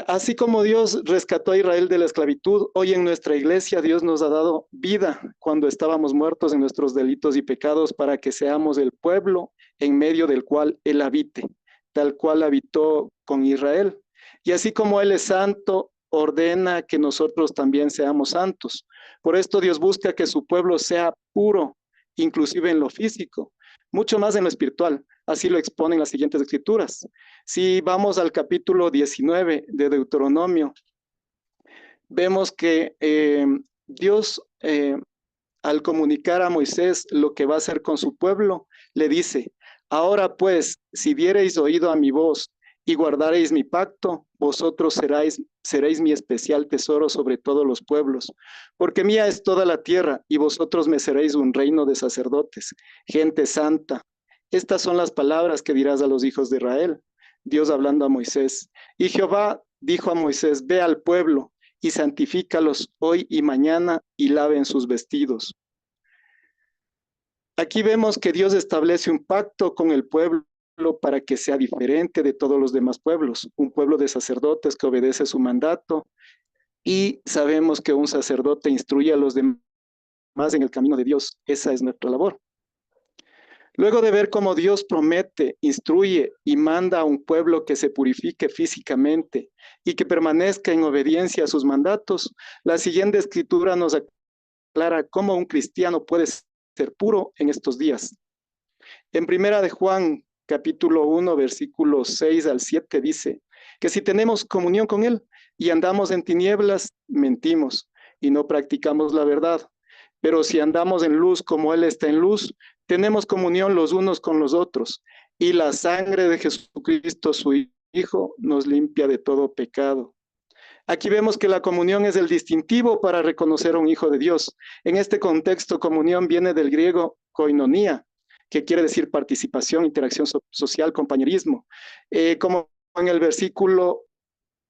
Así como Dios rescató a Israel de la esclavitud, hoy en nuestra iglesia Dios nos ha dado vida cuando estábamos muertos en nuestros delitos y pecados, para que seamos el pueblo en medio del cual Él habite, tal cual habitó con Israel. Y así como Él es santo, ordena que nosotros también seamos santos. Por esto Dios busca que su pueblo sea puro, inclusive en lo físico, mucho más en lo espiritual. Así lo exponen las siguientes escrituras. Si vamos al capítulo 19 de Deuteronomio, vemos que Dios, al comunicar a Moisés lo que va a hacer con su pueblo, le dice: ahora pues, si diereis oído a mi voz y guardareis mi pacto, vosotros seréis mi especial tesoro sobre todos los pueblos, porque mía es toda la tierra, y vosotros me seréis un reino de sacerdotes, gente santa. Estas son las palabras que dirás a los hijos de Israel. Dios hablando a Moisés. Y Jehová dijo a Moisés: ve al pueblo y santifícalos hoy y mañana, y laven sus vestidos. Aquí vemos que Dios establece un pacto con el pueblo para que sea diferente de todos los demás pueblos, un pueblo de sacerdotes que obedece su mandato, y sabemos que un sacerdote instruye a los demás en el camino de Dios. Esa es nuestra labor. Luego de ver cómo Dios promete, instruye y manda a un pueblo que se purifique físicamente y que permanezca en obediencia a sus mandatos, la siguiente escritura nos aclara cómo un cristiano puede ser puro en estos días. En Primera de Juan, capítulo 1, versículos 6 al 7, dice que si tenemos comunión con Él y andamos en tinieblas, mentimos y no practicamos la verdad. Pero si andamos en luz como Él está en luz, tenemos comunión los unos con los otros, y la sangre de Jesucristo, su Hijo, nos limpia de todo pecado. Aquí vemos que la comunión es el distintivo para reconocer a un hijo de Dios. En este contexto, comunión viene del griego koinonia, que quiere decir participación, interacción social, compañerismo. Como en el versículo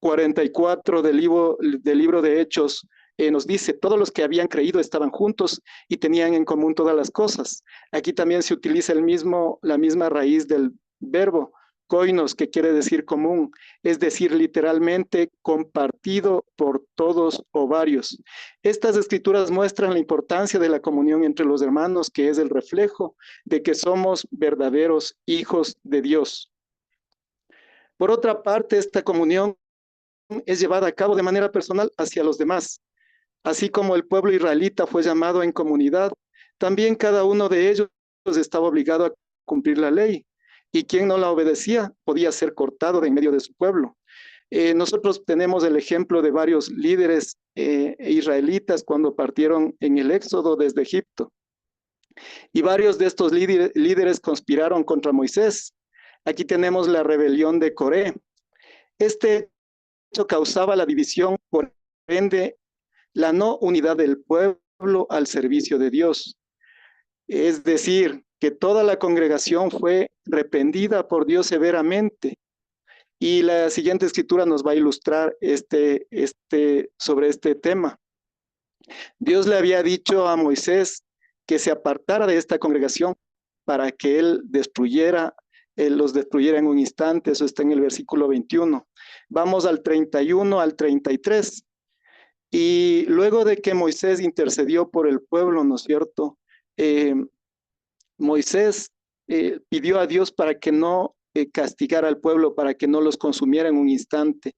44 del libro de Hechos, nos dice: todos los que habían creído estaban juntos y tenían en común todas las cosas. Aquí también se utiliza la misma raíz del verbo, koinos, que quiere decir común, es decir, literalmente compartido por todos o varios. Estas escrituras muestran la importancia de la comunión entre los hermanos, que es el reflejo de que somos verdaderos hijos de Dios. Por otra parte, esta comunión es llevada a cabo de manera personal hacia los demás. Así como el pueblo israelita fue llamado en comunidad, también cada uno de ellos estaba obligado a cumplir la ley, y quien no la obedecía podía ser cortado de en medio de su pueblo. Nosotros tenemos el ejemplo de varios líderes israelitas cuando partieron en el éxodo desde Egipto, y varios de estos líderes conspiraron contra Moisés. Aquí tenemos la rebelión de Coré. Este hecho causaba la división, por ende la no unidad del pueblo al servicio de Dios. Es decir, que toda la congregación fue reprendida por Dios severamente. Y la siguiente escritura nos va a ilustrar sobre este tema. Dios le había dicho a Moisés que se apartara de esta congregación para que él los destruyera en un instante. Eso está en el versículo 21. Vamos al 31 al 33. Y luego de que Moisés intercedió por el pueblo, ¿no es cierto? Moisés pidió a Dios para que no castigara al pueblo, para que no los consumiera en un instante.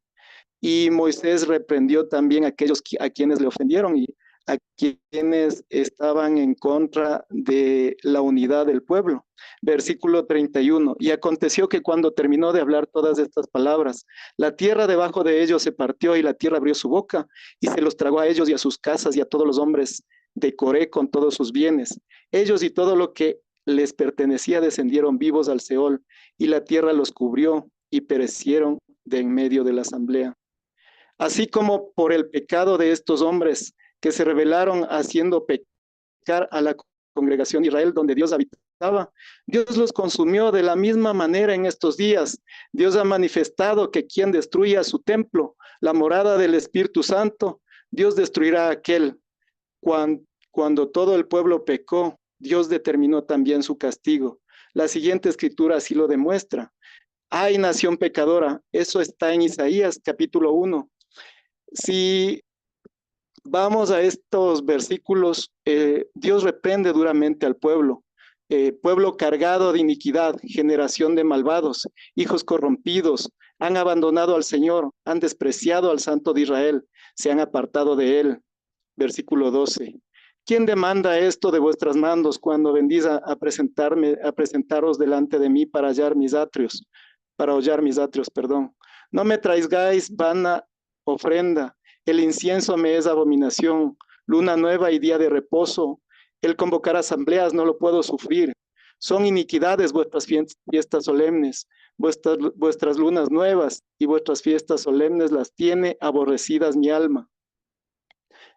Y Moisés reprendió también a aquellos a quienes le ofendieron y a quienes estaban en contra de la unidad del pueblo. Versículo 31. Y aconteció que cuando terminó de hablar todas estas palabras, la tierra debajo de ellos se partió y la tierra abrió su boca y se los tragó a ellos y a sus casas y a todos los hombres de Coré con todos sus bienes. Ellos y todo lo que les pertenecía descendieron vivos al Seol y la tierra los cubrió y perecieron de en medio de la asamblea. Así como por el pecado de estos hombres que se rebelaron haciendo pecar a la congregación de Israel donde Dios habitaba, Dios los consumió de la misma manera en estos días. Dios ha manifestado que quien destruya su templo, la morada del Espíritu Santo, Dios destruirá a aquel. Cuando todo el pueblo pecó, Dios determinó también su castigo. La siguiente escritura así lo demuestra. ¡Ay, nación pecadora! Eso está en Isaías capítulo 1. Si vamos a estos versículos, Dios reprende duramente al pueblo. Pueblo cargado de iniquidad, generación de malvados, hijos corrompidos, han abandonado al Señor, han despreciado al Santo de Israel, se han apartado de él. Versículo 12. ¿Quién demanda esto de vuestras manos cuando venís a presentaros delante de mí para hollar mis atrios? Perdón. No me traigáis vana ofrenda, el incienso me es abominación, luna nueva y día de reposo, el convocar asambleas no lo puedo sufrir, son iniquidades vuestras fiestas solemnes, vuestras lunas nuevas y vuestras fiestas solemnes las tiene aborrecidas mi alma.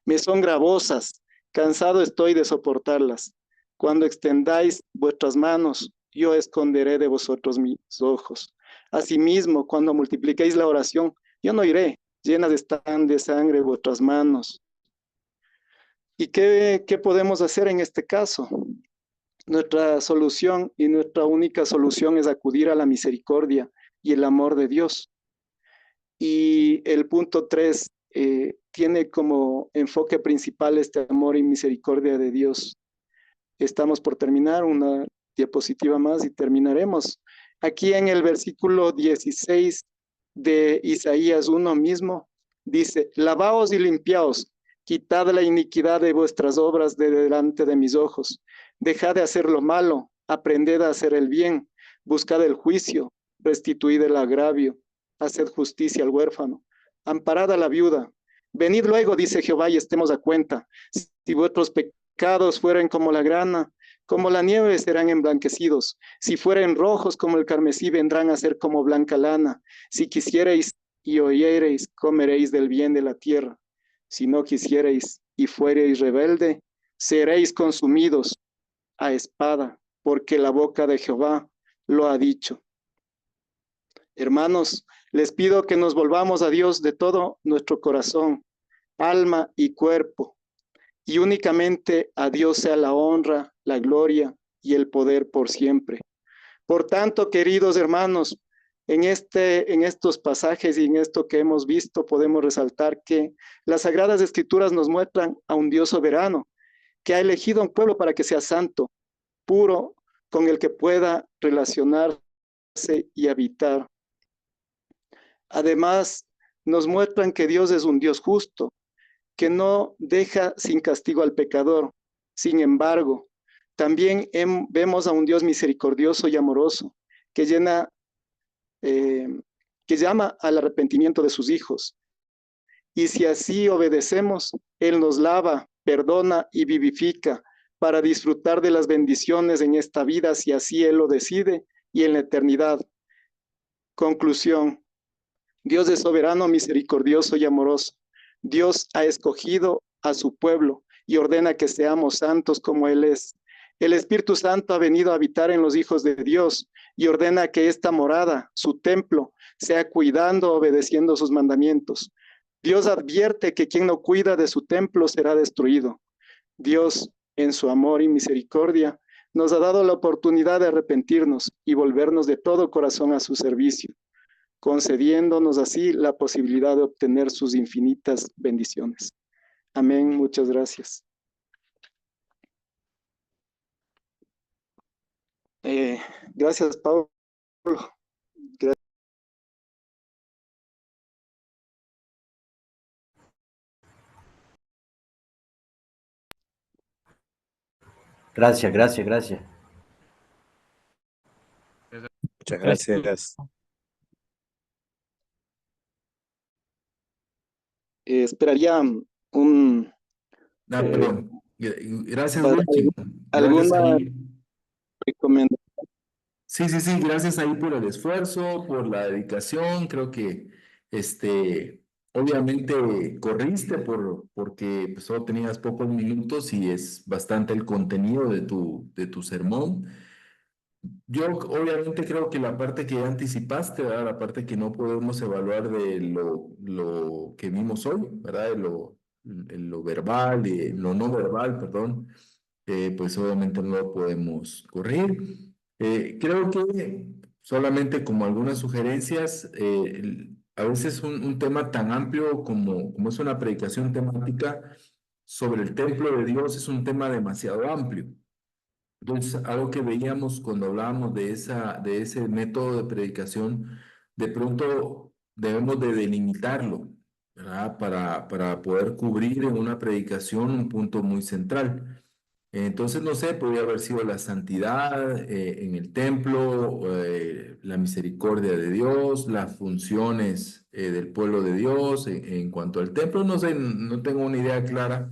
Me son gravosas, cansado estoy de soportarlas. Cuando extendáis vuestras manos, yo esconderé de vosotros mis ojos. Asimismo, cuando multipliquéis la oración, yo no iré, llenas están de sangre vuestras manos. ¿Y qué podemos hacer en este caso? Nuestra solución y nuestra única solución es acudir a la misericordia y el amor de Dios. Y el punto 3 tiene como enfoque principal este amor y misericordia de Dios. Estamos por terminar, una diapositiva más y terminaremos. Aquí en el versículo 16 de Isaías 1 mismo, dice, lavaos y limpiaos, quitad la iniquidad de vuestras obras de delante de mis ojos, dejad de hacer lo malo, aprended a hacer el bien, buscad el juicio, restituid el agravio, haced justicia al huérfano, amparad a la viuda. Venid luego, dice Jehová, y estemos a cuenta. Si vuestros pecados fueren como la grana, como la nieve serán emblanquecidos. Si fueren rojos como el carmesí, vendrán a ser como blanca lana. Si quisiereis y oyereis, comeréis del bien de la tierra. Si no quisiereis y fuereis rebelde, seréis consumidos a espada, porque la boca de Jehová lo ha dicho. Hermanos, les pido que nos volvamos a Dios de todo nuestro corazón, alma y cuerpo, y únicamente a Dios sea la honra, la gloria y el poder por siempre. Por tanto, queridos hermanos, en estos pasajes y en esto que hemos visto, podemos resaltar que las Sagradas Escrituras nos muestran a un Dios soberano, que ha elegido a un pueblo para que sea santo, puro, con el que pueda relacionarse y habitar. Además, nos muestran que Dios es un Dios justo, que no deja sin castigo al pecador. Sin embargo, también vemos a un Dios misericordioso y amoroso, que llama al arrepentimiento de sus hijos. Y si así obedecemos, Él nos lava, perdona y vivifica para disfrutar de las bendiciones en esta vida, si así Él lo decide, y en la eternidad. Conclusión. Dios es soberano, misericordioso y amoroso. Dios ha escogido a su pueblo y ordena que seamos santos como Él es. El Espíritu Santo ha venido a habitar en los hijos de Dios y ordena que esta morada, su templo, sea cuidando, obedeciendo sus mandamientos. Dios advierte que quien no cuida de su templo será destruido. Dios, en su amor y misericordia, nos ha dado la oportunidad de arrepentirnos y volvernos de todo corazón a su servicio, concediéndonos así la posibilidad de obtener sus infinitas bendiciones. Amén. Muchas gracias. Gracias, Pablo. Gracias, gracias, gracias. Muchas gracias. Esperaría un... Perdón. Gracias, para Wilson. Gracias alguna ahí. recomendación. Sí, gracias ahí por el esfuerzo, por la dedicación. Creo que obviamente corriste porque pues, solo tenías pocos minutos y es bastante el contenido de tu sermón. Yo obviamente creo que la parte que ya anticipaste, ¿verdad? La parte que no podemos evaluar de lo que vimos hoy, ¿verdad? Lo verbal, lo no verbal, perdón, pues obviamente no lo podemos corregir. Creo que solamente como algunas sugerencias, a veces un tema tan amplio como es una predicación temática sobre el templo de Dios es un tema demasiado amplio. Entonces, algo que veíamos cuando hablábamos de ese método de predicación, de pronto debemos de delimitarlo, ¿verdad? Para poder cubrir en una predicación un punto muy central. Entonces, no sé, podría haber sido la santidad en el templo, la misericordia de Dios, las funciones del pueblo de Dios en cuanto al templo. No sé, no tengo una idea clara,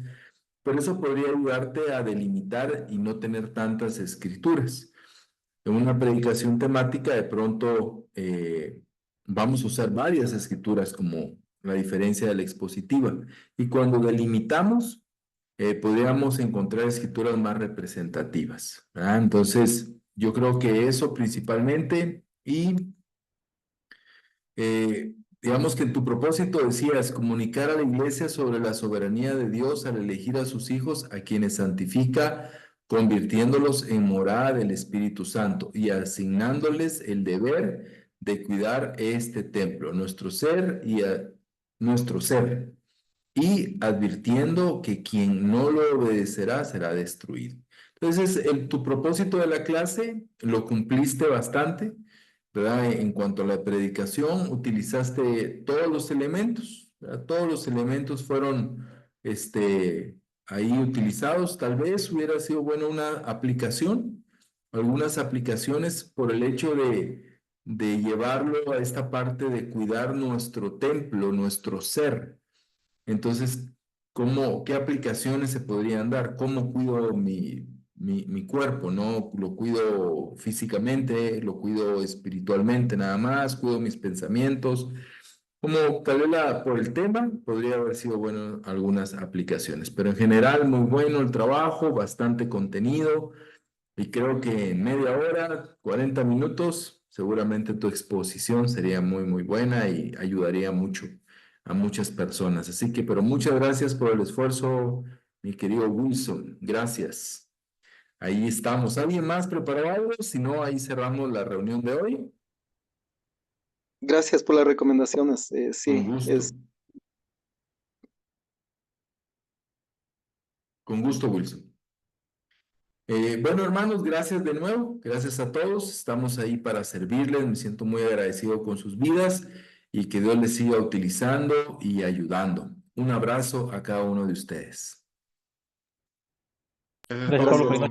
pero eso podría ayudarte a delimitar y no tener tantas escrituras. En una predicación temática, de pronto vamos a usar varias escrituras como la diferencia de la expositiva. Y cuando delimitamos, podríamos encontrar escrituras más representativas, ¿verdad? Entonces, yo creo que eso principalmente y digamos que en tu propósito decías comunicar a la iglesia sobre la soberanía de Dios al elegir a sus hijos, a quienes santifica, convirtiéndolos en morada del Espíritu Santo y asignándoles el deber de cuidar este templo, nuestro ser, y advirtiendo que quien no lo obedecerá será destruido. Entonces, tu propósito de la clase lo cumpliste bastante, ¿verdad? En cuanto a la predicación, utilizaste todos los elementos, ¿verdad? Todos los elementos fueron ahí utilizados. Tal vez hubiera sido bueno una aplicación, algunas aplicaciones por el hecho de llevarlo a esta parte de cuidar nuestro templo, nuestro ser. Entonces, ¿qué aplicaciones se podrían dar? ¿Cómo cuido mi cuerpo? ¿No? Lo cuido físicamente, lo cuido espiritualmente nada más, cuido mis pensamientos. Como tal vez por el tema, podría haber sido bueno algunas aplicaciones, pero en general muy bueno el trabajo, bastante contenido y creo que en media hora, 40 minutos, seguramente tu exposición sería muy buena y ayudaría mucho a muchas personas. Así que, pero muchas gracias por el esfuerzo, mi querido Wilson. Gracias. Ahí estamos. ¿Alguien más preparado algo? Si no, ahí cerramos la reunión de hoy. Gracias por las recomendaciones. Con Sí, gusto. Con gusto, Wilson. Bueno, hermanos, gracias de nuevo. Gracias a todos. Estamos ahí para servirles. Me siento muy agradecido con sus vidas y que Dios les siga utilizando y ayudando. Un abrazo a cada uno de ustedes. Gracias, Pablo.